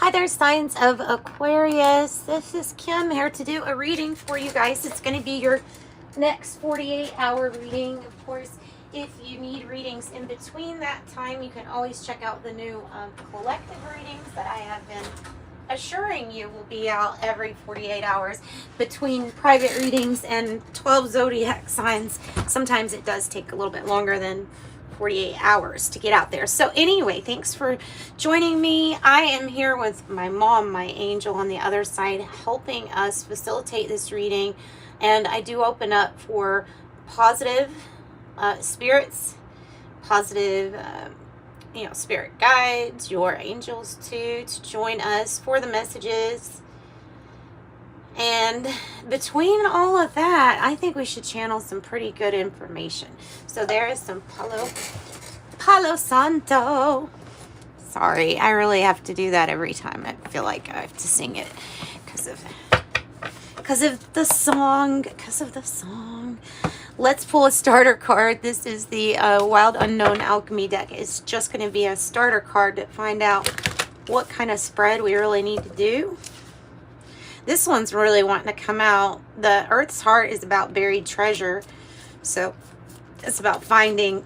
Hi there, signs of Aquarius. This is Kim here to do a reading for you guys. It's going to be your next 48-hour reading. Of course, if you need readings in between that time, you can always check out the new collective readings that I have been assuring you will be out every 48 hours between private readings and 12 zodiac signs. Sometimes it does take a little bit longer than 48 hours to get out there. So anyway, thanks for joining me. I am here with my mom, my angel, on the other side, helping us facilitate this reading. And I do open up for positive spirits, positive spirit guides, your angels too, to join us for the messages. And between all of that, I think we should channel some pretty good information. So there is some Palo Santo. Sorry, I really have to do that every time. I feel like I have to sing it because of the song. Let's pull a starter card. This is the Wild Unknown Alchemy deck. It's just going to be a starter card to find out what kind of spread we really need to do. This one's really wanting to come out. The Earth's Heart is about buried treasure. So it's about finding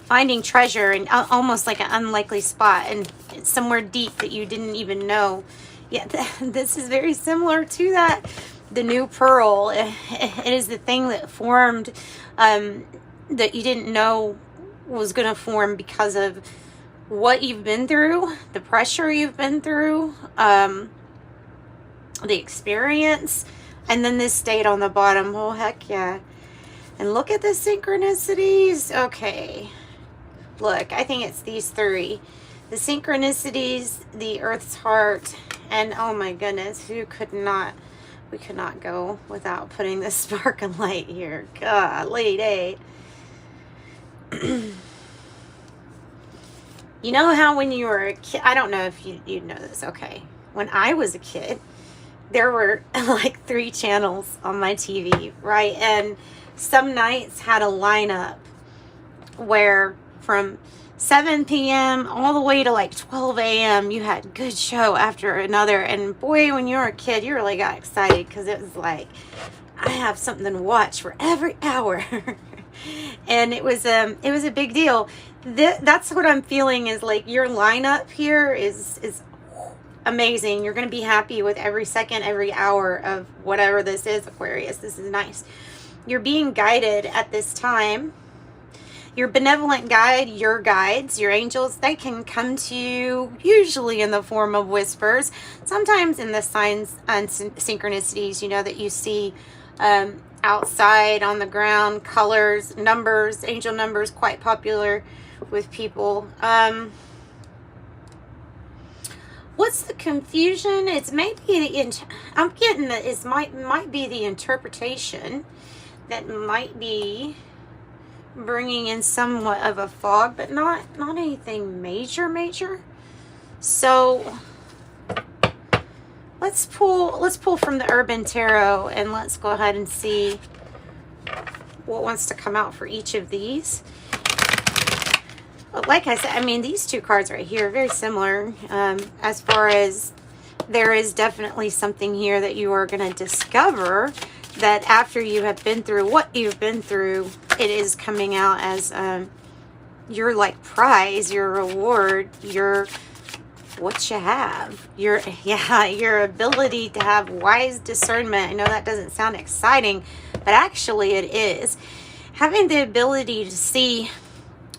finding treasure in almost like an unlikely spot and somewhere deep that you didn't even know. Yeah, this is very similar to that. The new pearl, it is the thing that formed that you didn't know was going to form because of what you've been through, the pressure you've been through, the experience, and then this stayed on the bottom. Oh, heck yeah. And look at the synchronicities. Okay. Look, I think it's these three. The synchronicities, the Earth's Heart, and oh my goodness, we could not go without putting this sparkling light here. Golly day. You know how when you were a kid, I don't know if you know this, okay. When I was a kid, there were like 3 channels on my TV, right? And some nights had a lineup where from 7 p.m. all the way to like 12 a.m. you had good show after another. And boy, when you were a kid, you really got excited because it was like, I have something to watch for every hour. And it was a big deal. That's what I'm feeling is like your lineup here is amazing. You're going to be happy with every second, every hour of whatever this is, Aquarius. This is nice. You're being guided at this time. Your benevolent guide, your guides, your angels, they can come to you usually in the form of whispers. Sometimes in the signs and synchronicities, you know, that you see outside on the ground, colors, numbers, angel numbers, quite popular with people. What's the confusion? It's maybe I'm getting that it might be the interpretation that might be bringing in somewhat of a fog, but not anything major. So let's pull from the Urban Tarot and let's go ahead and see what wants to come out for each of these. Like I said, I mean, these 2 cards right here are very similar as far as there is definitely something here that you are going to discover that after you have been through what you've been through, it is coming out as your like prize, your reward, your what you have, your ability to have wise discernment. I know that doesn't sound exciting, but actually it is. Having the ability to see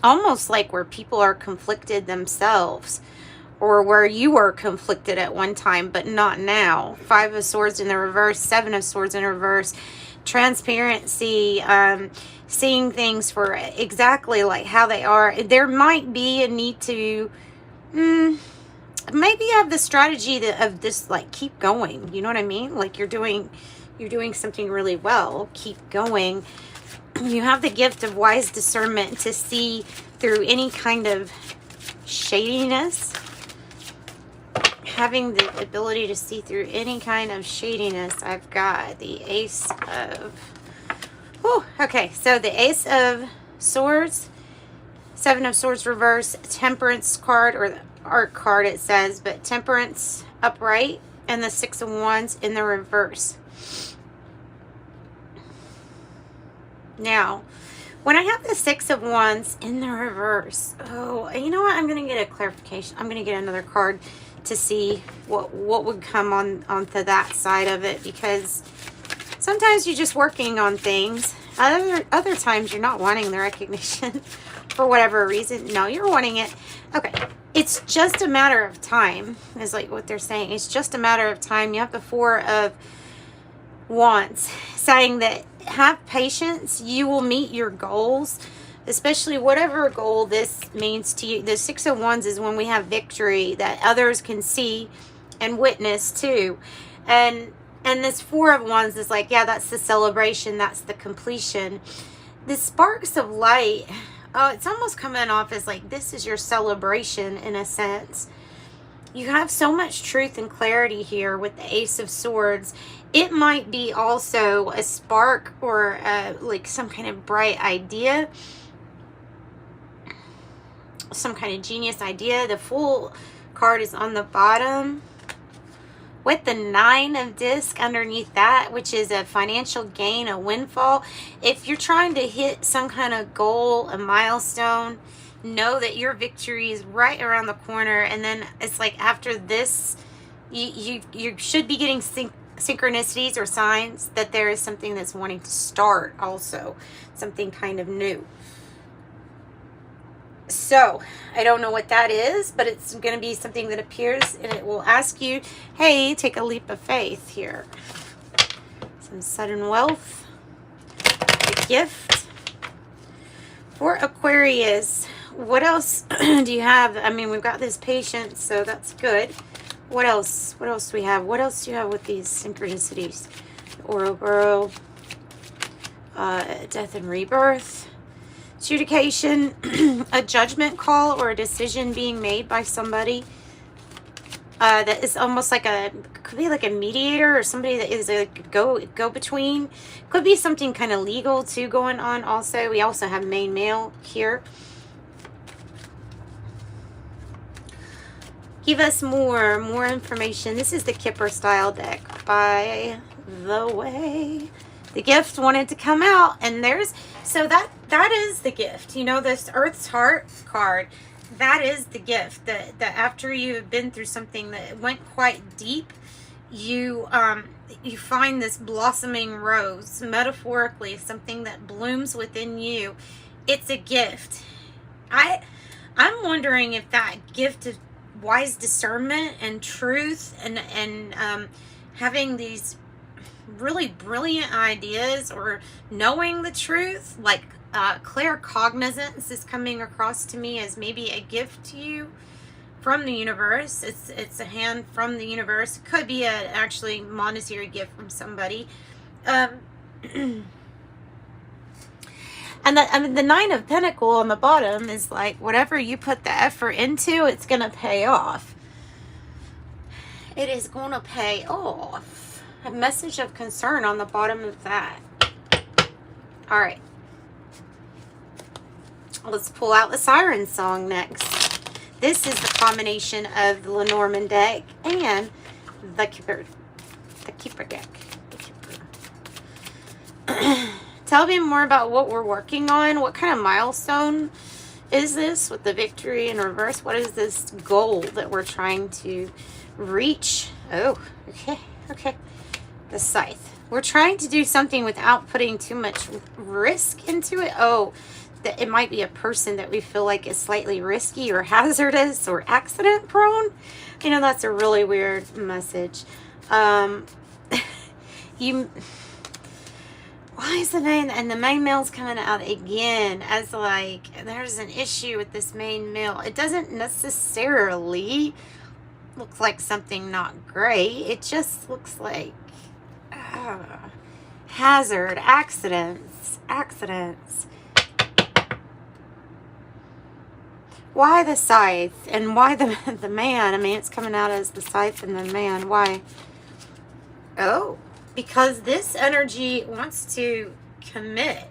almost like where people are conflicted themselves, or where you were conflicted at one time, but not now. 5 of Swords in the reverse, 7 of Swords in reverse. Transparency, seeing things for exactly like how they are. There might be a need to maybe have the strategy of this, like, keep going. You know what I mean? Like you're doing something really well. Keep going. You have the gift of wise discernment to see through any kind of shadiness. Having the ability to see through any kind of shadiness. I've got the Ace of... okay, so the Ace of Swords, 7 of Swords reverse, Temperance card, or art card, it says, but Temperance upright and the Six of Wands in the reverse. Now, when I have the Six of Wands in the reverse, oh, you know what? I'm going to get a clarification. I'm going to get another card to see what would come onto that side of it, because sometimes you're just working on things. Other times you're not wanting the recognition for whatever reason. No, you're wanting it. Okay. It's just a matter of time, is like what they're saying. It's just a matter of time. You have the Four of Wands saying that have patience. You will meet your goals, especially whatever goal this means to you. The Six of Wands is when we have victory that others can see and witness too. And this Four of Wands is like, yeah, that's the celebration. That's the completion. The sparks of light, oh, it's almost coming off as like this is your celebration in a sense. You have so much truth and clarity here with the Ace of Swords. It might be also a spark or like some kind of bright idea, some kind of genius idea. The Fool card is on the bottom with the Nine of Disc underneath that, which is a financial gain, a windfall. If you're trying to hit some kind of goal, a milestone, know that your victory is right around the corner. And then it's like after this, you should be getting synchronicities or signs that there is something that's wanting to start also, something kind of new. So I don't know what that is, but it's going to be something that appears, and it will ask you, hey, take a leap of faith here. Some sudden wealth, a gift for Aquarius. What else do you have? I mean, we've got this patience, so that's good. What else? What else do we have? What else do you have with these synchronicities? Ouroboros, death and rebirth, adjudication, a judgment call or a decision being made by somebody that is almost like could be like a mediator or somebody that is a go-between. Could be something kind of legal too going on also. We also have main male here. Give us more information. This is the Kipper style deck, by the way. The gift wanted to come out, and so that is the gift. You know, this Earth's Heart card, that is the gift. That after you've been through something that went quite deep, you find this blossoming rose, metaphorically, something that blooms within you. It's a gift. I'm wondering if that gift of wise discernment and truth and having these really brilliant ideas or knowing the truth, like claircognizance is coming across to me as maybe a gift to you from the universe. It's a hand from the universe. It could be a actually monetary gift from somebody. And the Nine of Pentacles on the bottom is like, whatever you put the effort into, it's going to pay off. It is going to pay off. A message of concern on the bottom of that. All right. Let's pull out the Siren Song next. This is the combination of the Lenormand deck and the Kipper deck. Tell me more about what we're working on. What kind of milestone is this with the victory in reverse? What is this goal that we're trying to reach? Oh, okay. The Scythe. We're trying to do something without putting too much risk into it. Oh, that it might be a person that we feel like is slightly risky or hazardous or accident prone. You know, that's a really weird message. Why is the main, and the main male's coming out again as like, there's an issue with this main male. It doesn't necessarily look like something not great. It just looks like hazard, accidents. Why the Scythe? And why the man? I mean, it's coming out as the Scythe and the man. Why? Oh, because this energy wants to commit.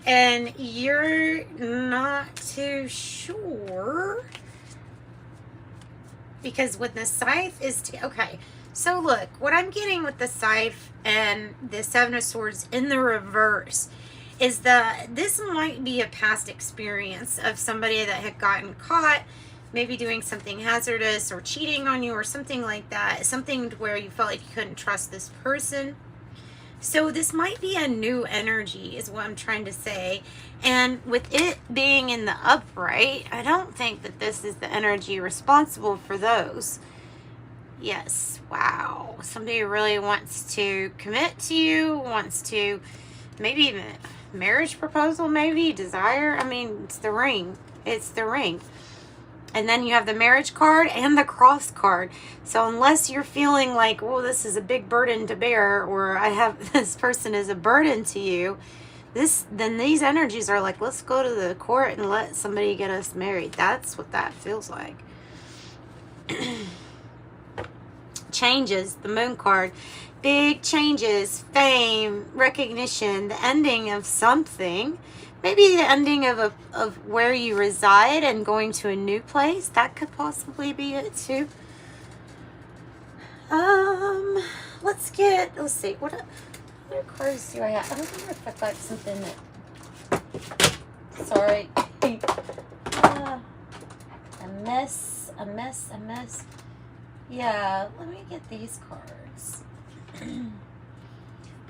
And you're not too sure Because with the scythe is okay. So look, what I'm getting with the scythe and the Seven of Swords in the reverse is that this might be a past experience of somebody that had gotten caught, maybe doing something hazardous or cheating on you or something like that. Something where you felt like you couldn't trust this person. So this might be a new energy is what I'm trying to say. And with it being in the upright, I don't think that this is the energy responsible for those. Yes, wow. Somebody really wants to commit to you, wants to maybe even marriage proposal, maybe desire. I mean, it's the ring. It's the ring. And then you have the marriage card and the cross card. So unless you're feeling like, well, this is a big burden to bear, or I have this person is a burden to you, then these energies are like, let's go to the court and let somebody get us married. That's what that feels like. Changes, the moon card, big changes, fame, recognition, the ending of something. Maybe the ending of where you reside and going to a new place. That could possibly be it too. Let's see, what other cards do I have? I don't know if I've got something that, sorry. A mess. Yeah, let me get these cards.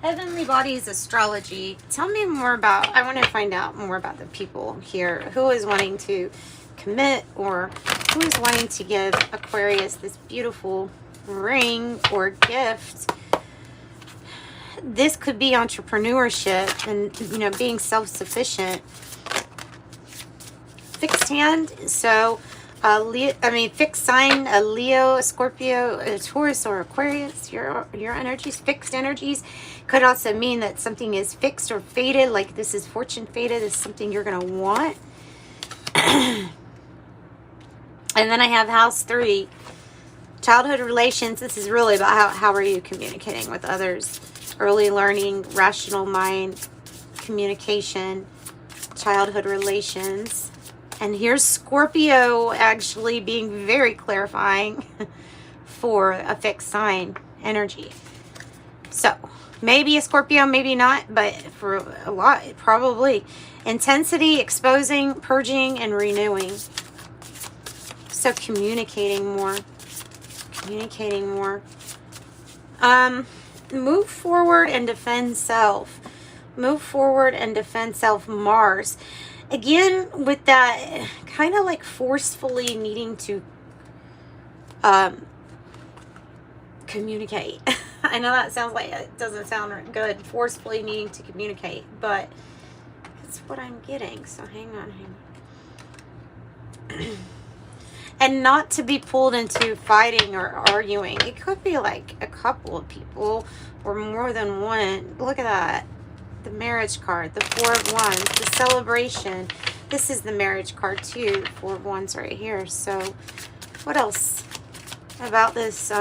Heavenly Bodies Astrology. Tell me more about, I want to find out more about the people here. Who is wanting to commit, or who is wanting to give Aquarius this beautiful ring or gift. This could be entrepreneurship and, you know, being self-sufficient. Fixed hand. So, fixed sign, a Leo, a Scorpio, a Taurus, or Aquarius. Your energies, fixed energies, could also mean that something is fixed or fated, like this is fortune fated, is something you're going to want. And then I have house 3, childhood relations. This is really about how are you communicating with others. Early learning, rational mind, communication, childhood relations. And here's Scorpio actually being very clarifying for a fixed sign energy. So maybe a Scorpio, maybe not, but for a lot, probably. Intensity, exposing, purging, and renewing. So communicating more. Move forward and defend self. Move forward and defend self, Mars. Again, with that kind of like forcefully needing to communicate. I know that sounds like, it doesn't sound good, forcefully needing to communicate, but that's what I'm getting. So hang on. And not to be pulled into fighting or arguing. It could be like a couple of people or more than one. Look at that. The marriage card, the 4 of Wands, the celebration. This is the marriage card too, 4 of Wands right here. So what else about this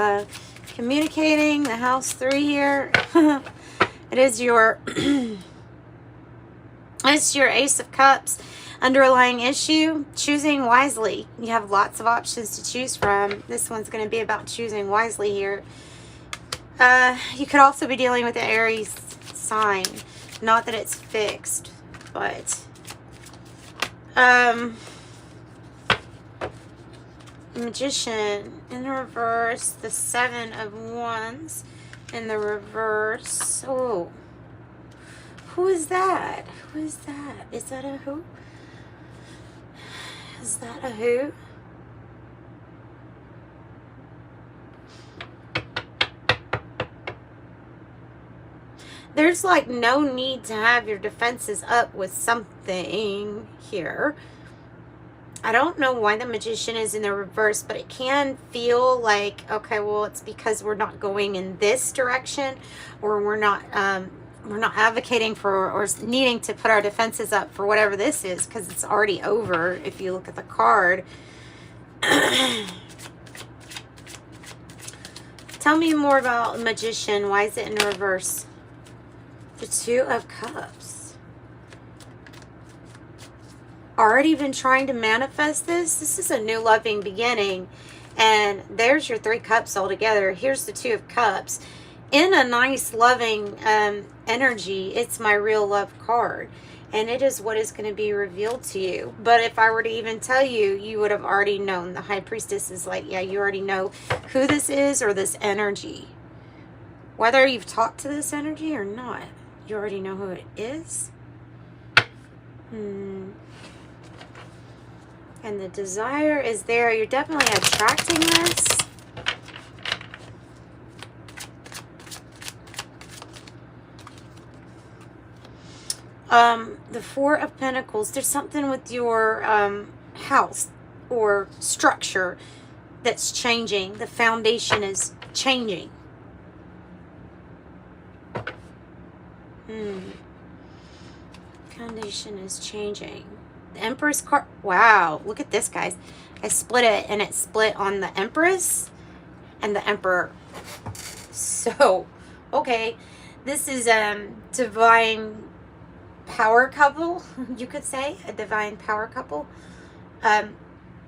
communicating, the house 3 here? It is your it's your Ace of Cups. Underlying issue, choosing wisely. You have lots of options to choose from. This one's going to be about choosing wisely here. You could also be dealing with the Aries sign. Not that it's fixed, but Magician in the reverse, the 7 of Wands in the reverse. Oh, who is that? Who is that? Is that a who? Is that a who? There's like no need to have your defenses up with something here. I don't know why the Magician is in the reverse, but it can feel like, okay, well, it's because we're not going in this direction, or we're not advocating for or needing to put our defenses up for whatever this is, because it's already over if you look at the card. Tell me more about Magician. Why is it in reverse? The 2 of Cups. Already been trying to manifest this. This is a new loving beginning. And there's your 3 cups all together. Here's the 2 of cups. In a nice, loving energy, it's my real love card. And it is what is going to be revealed to you. But if I were to even tell you, you would have already known. The High Priestess is like, yeah, you already know who this is or this energy. Whether you've talked to this energy or not, you already know who it is. And the desire is there. You're definitely attracting this. The 4 of Pentacles. There's something with your house or structure that's changing. The foundation is changing. Foundation is changing. The Empress card. Wow, look at this, guys. I split it, and it split on the Empress and the Emperor. So, okay, this is divine power couple, you could say, a divine power couple,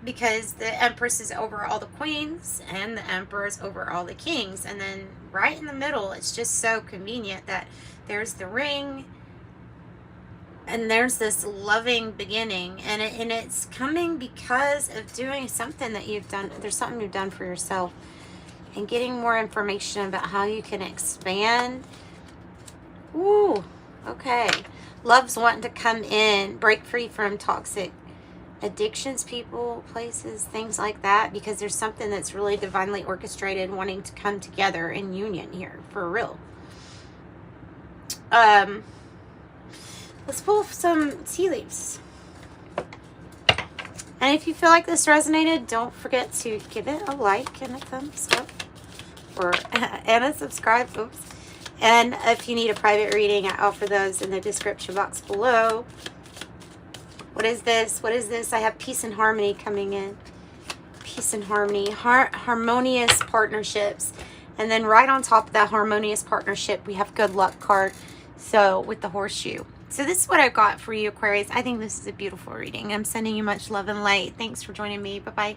because the Empress is over all the queens and the Emperor is over all the kings, and then right in the middle, it's just so convenient that there's the ring and there's this loving beginning, and it's coming because of doing something that you've done. There's something you've done for yourself and getting more information about how you can expand. Ooh, okay. Love's wanting to come in, break free from toxic addictions, people, places, things like that, because there's something that's really divinely orchestrated wanting to come together in union here, for real. Let's pull some tea leaves. And if you feel like this resonated, don't forget to give it a like and a thumbs up, or and a subscribe. Oops. And if you need a private reading, I offer those in the description box below. What is this? What is this? I have peace and harmony coming in. Peace and harmony. Harmonious partnerships. And then right on top of that harmonious partnership, we have good luck card. So with the horseshoe. So this is what I've got for you, Aquarius. I think this is a beautiful reading. I'm sending you much love and light. Thanks for joining me. Bye-bye.